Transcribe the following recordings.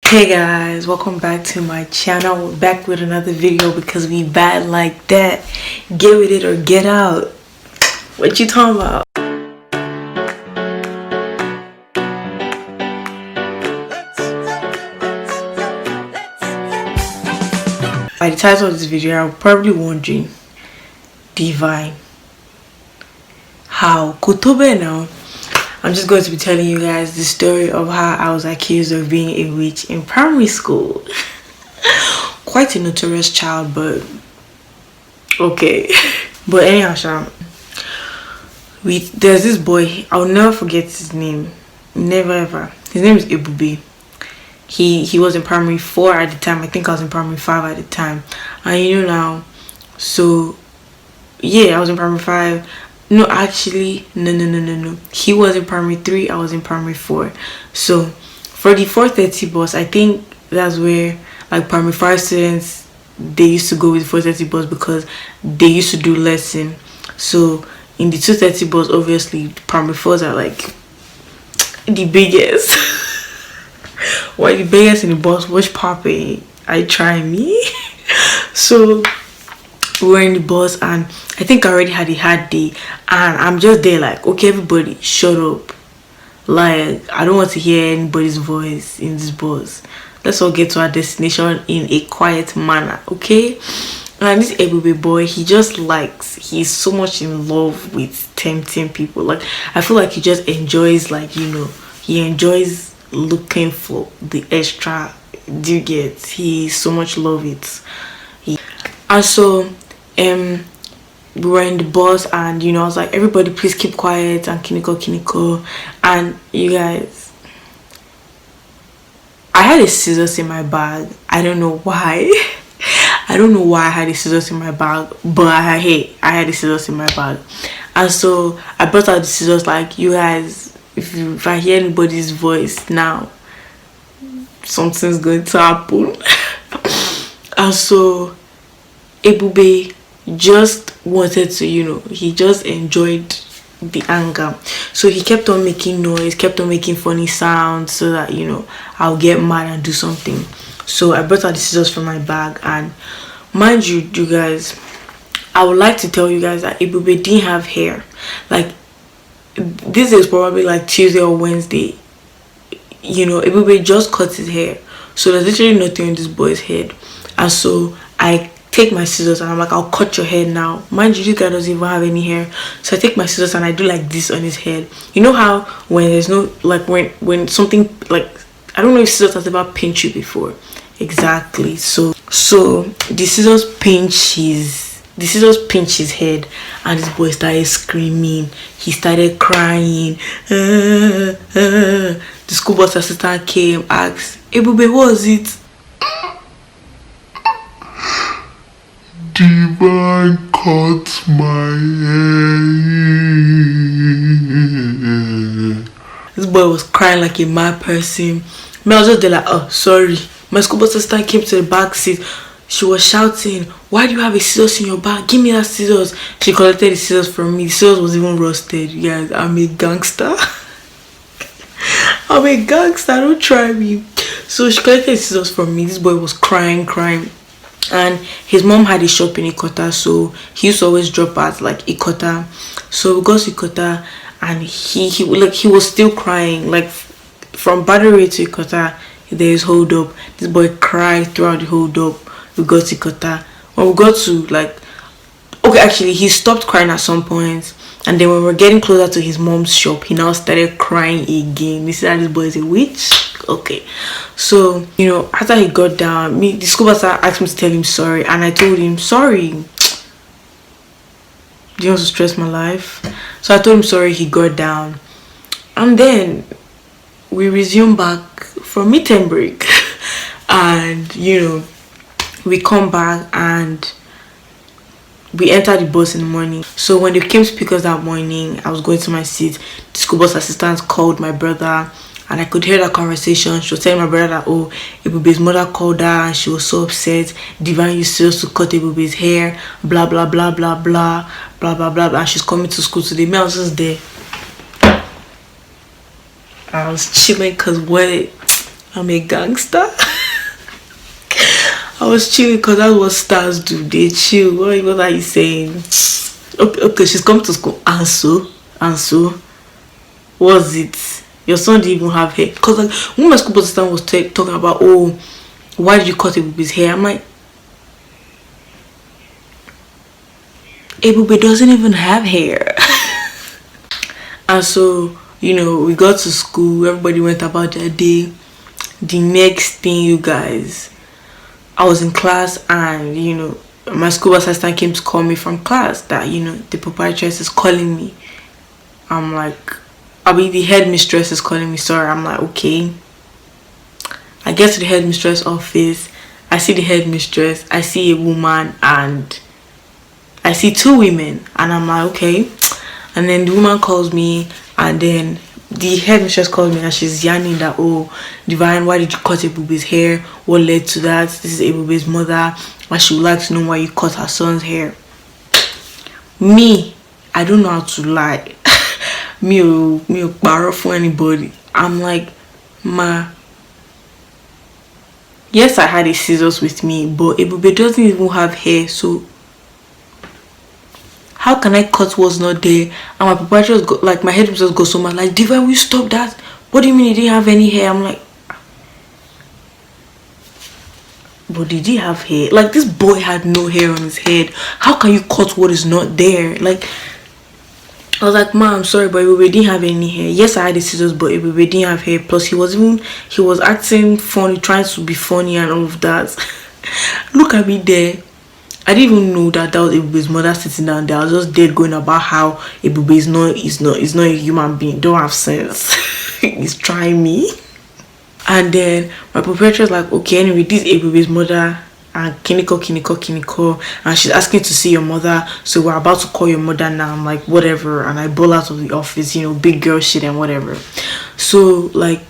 Hey guys, welcome back to my channel. We're back with another video because we bad like that. Get with it or get out. What you talking about? By the title of this video, you're probably wondering, Divine, how Kotobe now? I'm just going to be telling you guys the story of how I was accused of being a witch in primary school. Quite a notorious child, but okay. But anyhow, there's this boy, I'll never forget his name. Never ever. His name is Ebube. He was in primary 4 at the time. I think I was in primary 5 at the time. And you know now, so yeah, I was in primary 5. No, actually, no. He was in primary 3, I was in primary 4. So for the 4:30 bus, I think that's where like primary 5 students, they used to go with 4:30 bus because they used to do lesson. So in the 2:30 bus, obviously primary 4s are like the biggest. Why the biggest in the bus? Which Poppy? I try me. So we were in the bus and I think I already had a hard day and I'm just there like, okay, everybody shut up. Like, I don't want to hear anybody's voice in this bus. Let's all get to our destination in a quiet manner, okay? And this Ebube boy, he's so much in love with tempting people. Like, I feel like he just enjoys, like, you know, he enjoys looking for the extra. Do you get? He so much love it. And so we were in the bus and you know I was like, everybody please keep quiet and kiniko, and you guys, I had a scissors in my bag. I don't know why. I don't know why I had the scissors in my bag, but I had the scissors in my bag. And so I brought out the scissors like, you guys, if I hear anybody's voice now, something's going to happen. And so Ebube just wanted to, you know, he just enjoyed the anger. So he kept on making noise, kept on making funny sounds so that, you know, I'll get mad and do something. So I brought out the scissors from my bag, and mind you, you guys, I would like to tell you guys that Ebube didn't have hair. Like, this is probably like Tuesday or Wednesday. You know, Ebube just cut his hair. So there's literally nothing on this boy's head. And so I take my scissors and I'm like, I'll cut your hair now. Mind you, this guy doesn't even have any hair. So I take my scissors and I do like this on his head. You know how when there's no, like when something, like, I don't know if scissors has ever pinched you before. Exactly. So the scissors pinch his head and this boy started screaming. He started crying. The school bus assistant came, asked, Ebube, what was it? Divine cut my hair. This boy was crying like a mad person. Me, I was just there like, oh, sorry. My school bus assistant came to the back seat. She was shouting, why do you have a scissors in your bag? Give me that scissors. She collected the scissors from me. The scissors was even rusted. You guys, I'm a gangster. I'm a gangster, don't try me. So she collected the scissors from me. This boy was crying. And his mom had a shop in Ikota, so he used to always drop at like Ikota. So we got to Ikota and he was still crying. Like from Battery to Ikota, there is hold up. This boy cried throughout the hold up. We got to Ikota. When we got to like, okay, actually he stopped crying at some point, and then when we were getting closer to his mom's shop, he now started crying again. This is how this boy is a witch. Okay, so you know, after he got down, the school bus asked me to tell him sorry, and I told him sorry. Do you want to stress my life? So I told him sorry. He got down, and then we resumed back from meet and break. And you know, we come back and we entered the bus in the morning. So when they came to pick us that morning, I was going to my seat. The school bus assistant called my brother, and I could hear that conversation. She was telling my brother that, oh, Ebube's mother called her and she was so upset. Divine used to cut Ebube's hair, blah blah blah blah blah blah blah blah, and she's coming to school today. Me, I was just there. I was chilling because what I'm a gangster. I was chilling because that's what stars do. They chill. What are you saying? Okay, she's come to school. And so, what's it? Your son didn't even have hair. Because like when my school assistant was talking about, oh, why did you cut Ebube's hair? I'm like, Ebube doesn't even have hair. And so, we got to school. Everybody went about their day. The next thing, you guys, I was in class and, my school assistant came to call me from class that, the proprietress is calling me. I'm like, the headmistress is calling me, sorry. I'm like, okay. I get to the headmistress office. I see the headmistress. I see a woman and I see two women. And I'm like, okay. And then the woman calls me and then the headmistress calls me and she's yarning that, oh, Divine, why did you cut Ebube's hair? What led to that? This is Ebube's mother. And she would like to know why you cut her son's hair. Me, I don't know how to lie. me borrow for anybody. I'm like, ma, yes, I had a scissors with me, but Ebube doesn't even have hair, so how can I cut what's not there? And my proprietor got, like, my head just goes so much like, Divine, will you stop that? What do you mean he didn't have any hair? I'm like, but did he have hair? Like, this boy had no hair on his head. How can you cut what is not there? Like, I was like, ma, I'm sorry, but Ebube didn't have any hair. Yes, I had the scissors, but Ebube didn't have hair. Plus, he was acting funny, trying to be funny and all of that. Look at me there. I didn't even know that was Ebube's mother sitting down there. I was just there going about how Ebube is not a human being. Don't have sense. He's trying me. And then my proprietor was like, okay, anyway, this is Ebube's mother and kiniko, and she's asking to see your mother, so we're about to call your mother now. I'm like, whatever, and I bowl out of the office, big girl shit and whatever. So like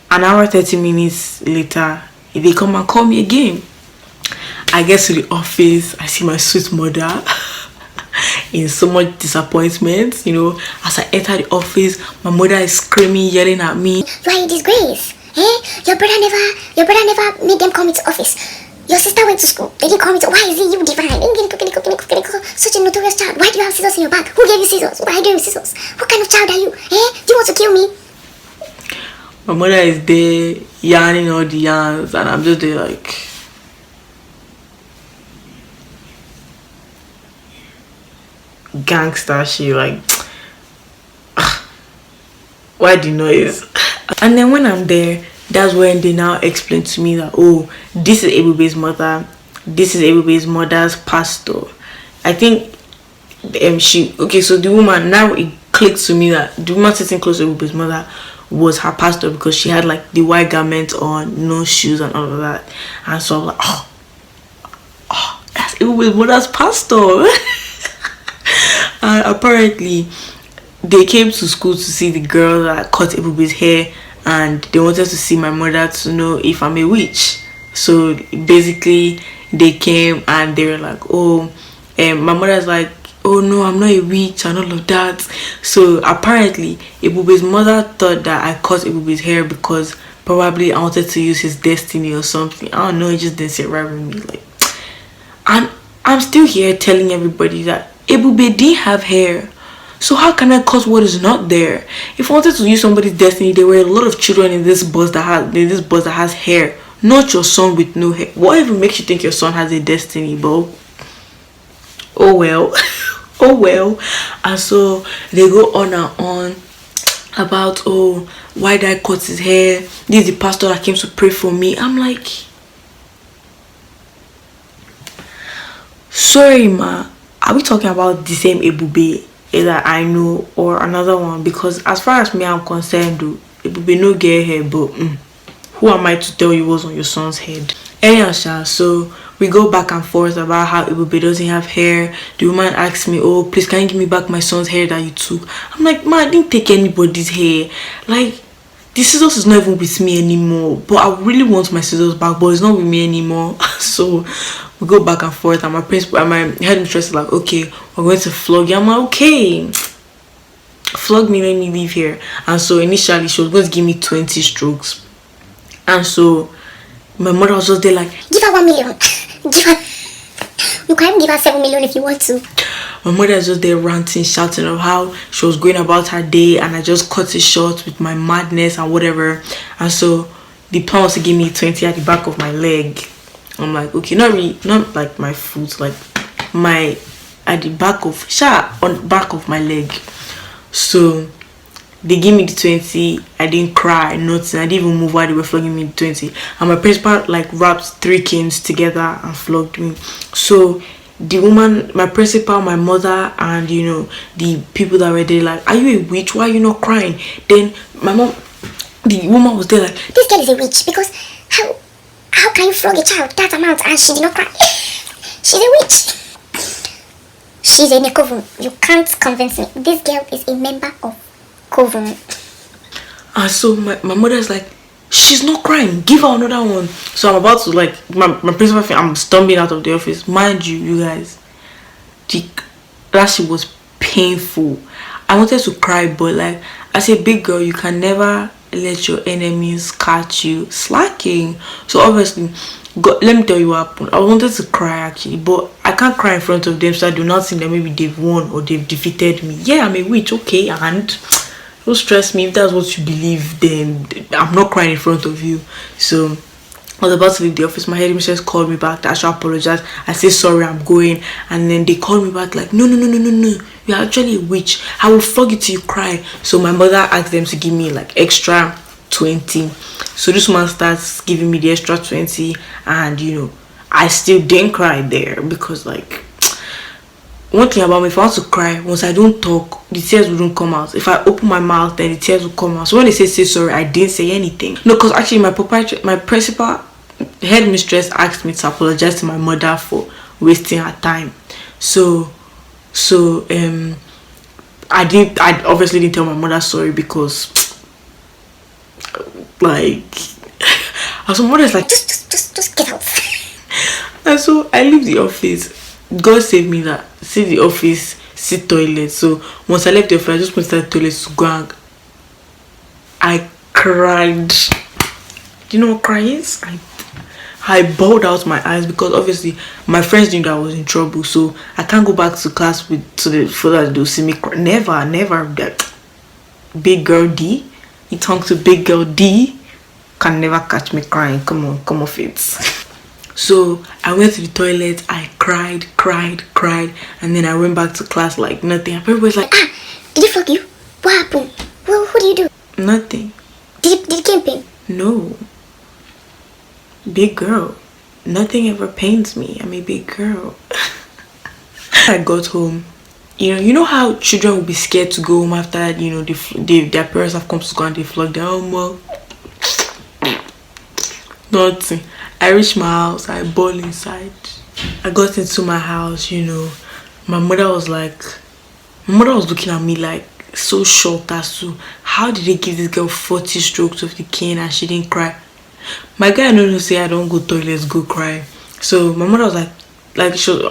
an hour 30 minutes later, they come and call me again. I get to the office, I see my sweet mother in so much disappointment. As I enter the office, my mother is screaming, yelling at me. You are a disgrace. Your brother never made them come into office. Your sister went to school. They didn't come into. Why is it you, Divine? Such a notorious child. Why do you have scissors in your bag? Who gave you scissors? What are you doing with scissors? What kind of child are you? Do you want to kill me? My mother is there yarning all the yarns, and I'm just there like, gangster shit, like, why the noise? And then when I'm there, that's when they now explain to me that, oh, this is Ebube's mother, this is Ebube's mother's pastor. I think so the woman, now it clicked to me that the woman sitting close to Ebube's mother was her pastor, because she had like the white garment on, no shoes and all of that. And so I'm like, oh, that's Ebube's mother's pastor. And apparently they came to school to see the girl that cut Ebube's hair, and they wanted to see my mother to know if I'm a witch. So basically they came and they were like, oh, and my mother's like, oh no, I'm not a witch and all of that. So apparently Ebube's mother thought that I cut Ebube's hair because probably I wanted to use his destiny or something. I don't know, it just didn't sit right with me. Like, and I'm still here telling everybody that Ebube didn't have hair. So how can I cut what is not there? If I wanted to use somebody's destiny, there were a lot of children in this bus that has hair. Not your son with no hair. What even makes you think your son has a destiny, bro? Oh well. Oh well. And so they go on and on about, oh, why did I cut his hair? This is the pastor that came to pray for me. I'm like, sorry ma, are we talking about the same Ebube that I know or another one? Because as far as me I'm concerned, Ebube no get hair, but who am I to tell you what's on your son's head? Anyhow, so we go back and forth about how Ebube doesn't have hair. The woman asks me, oh, please can you give me back my son's hair that you took? I'm like, man, I didn't take anybody's hair. Like, the scissors is not even with me anymore, but I really want my scissors back, but it's not with me anymore. So we go back and forth, and my principal and my headmistress is like, okay, we're going to flog you. I'm like, okay, flog me, let me leave here. And so initially she was going to give me 20 strokes. And so my mother was just there like, give her 1 million. Give her. You can even give her 7 million if you want to. My mother was just there ranting, shouting of how she was going about her day, and I just cut it short with my madness and whatever. And so the plan was to give me 20 at the back of my leg. I'm like, okay, not really, not like my foot, like my at the back of on the back of my leg. So they gave me the 20. I didn't cry, nothing. I didn't even move while they were flogging me the 20. And my principal like wrapped 3 canes together and flogged me. So the woman, my principal, my mother, and you know the people that were there like, are you a witch? Why are you not crying? Then my mom, the woman was there like, this girl is a witch, because how can you flog a child that amount and she did not cry? She's a witch. She's in a coven. You can't convince me. This girl is a member of Coven. And so my mother's like, she's not crying, give her another one. So I'm about to like my principal, I'm stumbling out of the office. Mind you guys, that shit was painful. I wanted to cry, but like as a big girl, you can never let your enemies catch you slacking. So obviously, God, let me tell you what happened. I wanted to cry actually, but I can't cry in front of them, so I do not think that maybe they've won or they've defeated me. Yeah, I'm a witch, okay, and don't stress me. If that's what you believe, then I'm not crying in front of you. So I was about to leave the office. My headmistress called me back. I should apologize. I said sorry, I'm going. And then they called me back like, no, you're actually a witch. I will flog you till you cry. So my mother asked them to give me like extra 20. So this man starts giving me the extra 20, and you know, I still didn't cry there because like, one thing about me, if I want to cry, once I don't talk, the tears wouldn't come out. If I open my mouth, then the tears will come out. So when they say sorry, I didn't say anything. No, because actually my principal, headmistress asked me to apologize to my mother for wasting her time. So I obviously didn't tell my mother sorry because like and so my mother's like, just get out. and so I leave the office. God saved me that see the office, see toilet. So once I left the office, I just went to the toilet to go and I cried. Do you know what crying is? I bawled out my eyes because obviously my friends knew that I was in trouble. So I can't go back to class for that they'll see me cry. Never. That big girl D. You talk to big girl D. Can never catch me crying. Come on, come off it. So I went to the toilet, I cried, and then I went back to class like nothing. Everybody's like, did he flog you? What happened? Well, what do you do? Nothing. Did it game pain? No. Big girl. Nothing ever pains me. I'm a big girl. I got home. You know how children will be scared to go home after their parents have come to school and they flog their home. Nothing. I reached my house, I bawled inside. I got into my house, my mother was looking at me like so shocked as to how did they give this girl 40 strokes of the cane and she didn't cry. My guy no say I don't go toilets, go cry. So my mother was like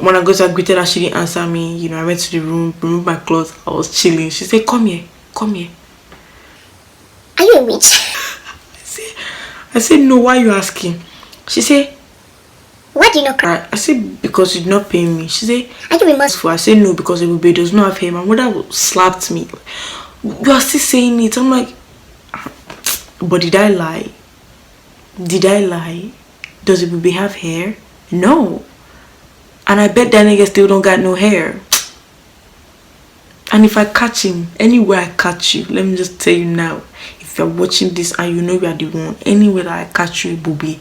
when I got to greeted her, she didn't answer me. I went to the room, removed my clothes, I was chilling. She said, come here. Are you a witch? I said no, why are you asking? She said, why do you not cry? I said, because you did not pay me. She said, are you remorseful? I said no, because Ebube does not have hair. My mother slapped me. You are still saying it. I'm like, but did I lie? Does Ebube have hair? No. And I bet that nigga still don't got no hair. And if I catch him, anywhere I catch you, let me just tell you now, if you're watching this and you know you are the one, anywhere that I catch you, Ebube,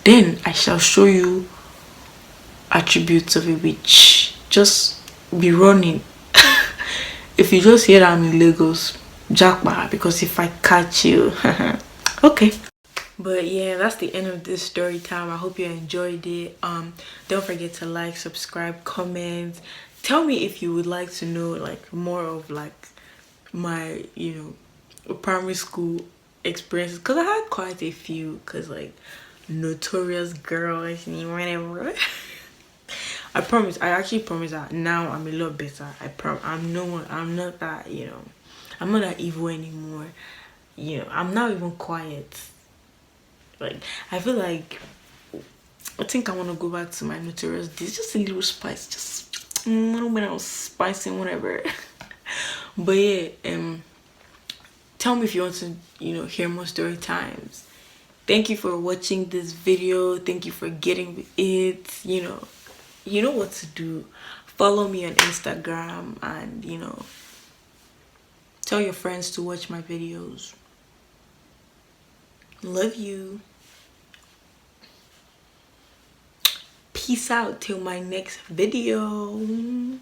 then I shall show you attributes of a witch. Just be running. If you just hear that I'm in Lagos, jackpot, because if I catch you, okay. But yeah, that's the end of this story time. I hope you enjoyed it. Don't forget to like, subscribe, comment. Tell me if you would like to know like more of like my primary school experiences, because I had quite a few, because like notorious girls, whatever. I promise. I actually promise that now I'm a lot better. I'm no one. I'm not that. I'm not that evil anymore. I'm not even quiet. Like I feel like I think I want to go back to my notorious days. Just a little spice, just a little bit of spice and whatever. But yeah, tell me if you want to, hear more story times. Thank you for watching this video. Thank you for getting with it. You know what to do. Follow me on Instagram and tell your friends to watch my videos. Love you. Peace out till my next video.